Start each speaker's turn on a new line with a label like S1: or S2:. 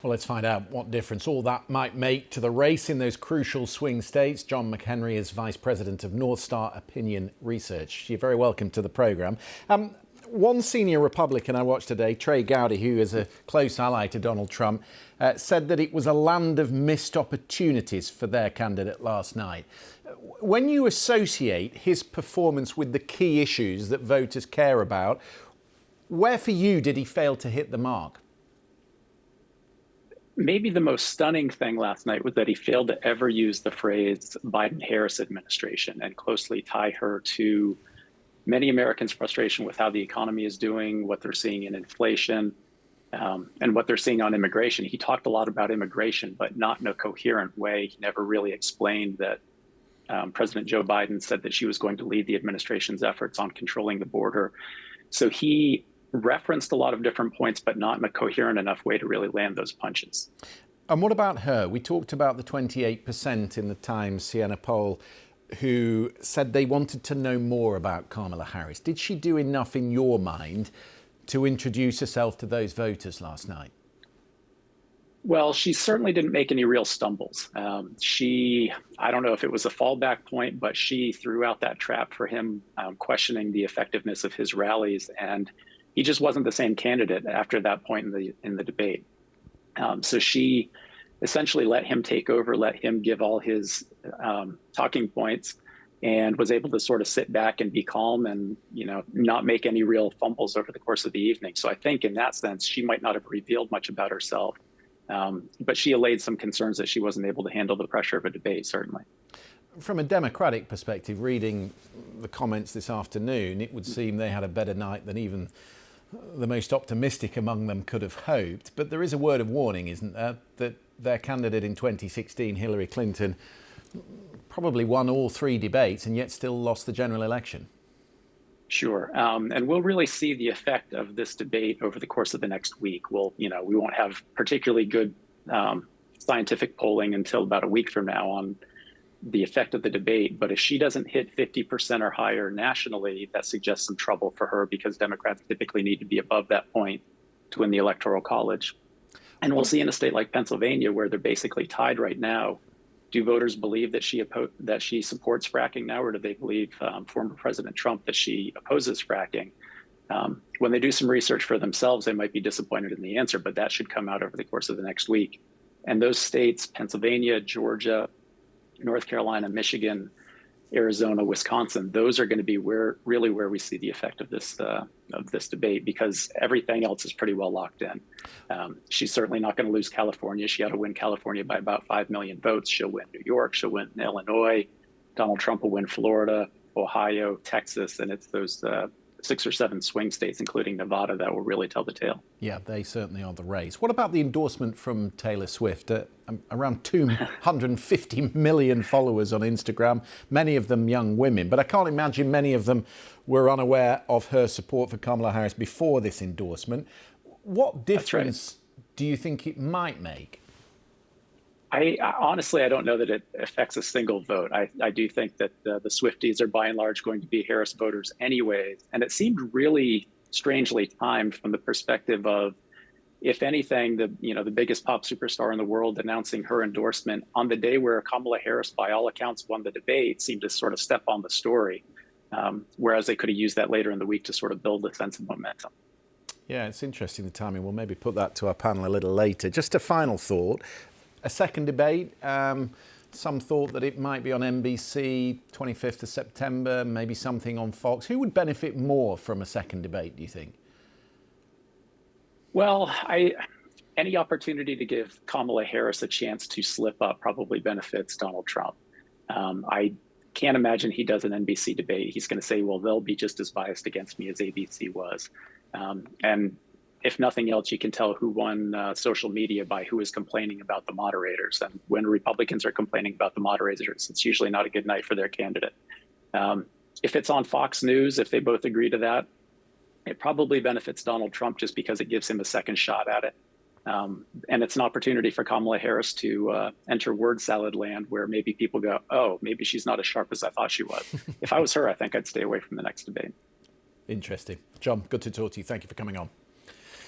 S1: Well, let's find out what difference all that might make to the race in those crucial swing states. John McHenry is Vice President of North Star Opinion Research. You're very welcome to the programme. One senior Republican I watched today, Trey Gowdy, who is a close ally to Donald Trump, said that it was a land of missed opportunities for their candidate last night. When you associate his performance with the key issues that voters care about, where for you did he fail to hit the mark?
S2: Maybe the most stunning thing last night was that he failed to ever use the phrase Biden-Harris administration and closely tie her to many Americans' frustration with how the economy is doing, what they're seeing in inflation, and what they're seeing on immigration. He talked a lot about immigration, but not in a coherent way. He never really explained that President Joe Biden said that she was going to lead the administration's efforts on controlling the border. So he referenced a lot of different points, but not in a coherent enough way to really land those punches.
S1: And what about her? We talked about the 28% in the Times Siena poll who said they wanted to know more about Kamala Harris. Did she do enough in your mind to introduce herself to those voters last night?
S2: Well, she certainly didn't make any real stumbles. I don't know if it was a fallback point, but she threw out that trap for him questioning the effectiveness of his rallies, and he just wasn't the same candidate after that point in the debate. So she essentially let him take over, let him give all his talking points, and was able to sort of sit back and be calm and, not make any real fumbles over the course of the evening. So I think in that sense, she might not have revealed much about herself, but she allayed some concerns that she wasn't able to handle the pressure of a debate, certainly.
S1: From a Democratic perspective, reading the comments this afternoon, it would seem they had a better night than even the most optimistic among them could have hoped. But there is a word of warning, isn't there, that their candidate in 2016, Hillary Clinton, probably won all three debates and yet still lost the general election.
S2: Sure. And we'll really see the effect of this debate over the course of the next week. We won't have particularly good scientific polling until about a week from now on the effect of the debate. But if she doesn't hit 50% or higher nationally, that suggests some trouble for her, because Democrats typically need to be above that point to win the Electoral College. And we'll see in a state like Pennsylvania, where they're basically tied right now. Do voters believe that she supports fracking now, or do they believe former President Trump that she opposes fracking? When they do some research for themselves, they might be disappointed in the answer, but that should come out over the course of the next week. And those states, Pennsylvania, Georgia, North Carolina, Michigan, Arizona, Wisconsin, those are going to be where we see the effect of this debate, because everything else is pretty well locked in. She's certainly not going to lose California. She had to win California by about 5 million votes. She'll win New York. She'll win Illinois. Donald Trump will win Florida, Ohio, Texas, and it's those 6 or 7 swing states, including Nevada, that will really tell the tale.
S1: Yeah, they certainly are the race. What about the endorsement from Taylor Swift? Around 250 million followers on Instagram, many of them young women. But I can't imagine many of them were unaware of her support for Kamala Harris before this endorsement. What difference do you think it might make?
S2: I honestly, I don't know that it affects a single vote. I do think that the Swifties are by and large going to be Harris voters anyways. And it seemed really strangely timed from the perspective of, if anything, the biggest pop superstar in the world announcing her endorsement on the day where Kamala Harris, by all accounts, won the debate, seemed to sort of step on the story, whereas they could have used that later in the week to sort of build a sense of momentum.
S1: Yeah, it's interesting, the timing. We'll maybe put that to our panel a little later. Just a final thought. A second debate, some thought that it might be on NBC, 25th of September, maybe something on Fox. Who would benefit more from a second debate, do you think?
S2: Well, any opportunity to give Kamala Harris a chance to slip up probably benefits Donald Trump. I can't imagine he does an NBC debate. He's going to say, well, they'll be just as biased against me as ABC was. And if nothing else, you can tell who won social media by who is complaining about the moderators. And when Republicans are complaining about the moderators, it's usually not a good night for their candidate. If it's on Fox News, if they both agree to that, it probably benefits Donald Trump just because it gives him a second shot at it. And it's an opportunity for Kamala Harris to enter word salad land, where maybe people go, oh, maybe she's not as sharp as I thought she was. If I was her, I think I'd stay away from the next debate.
S1: Interesting. John, good to talk to you. Thank you for coming on.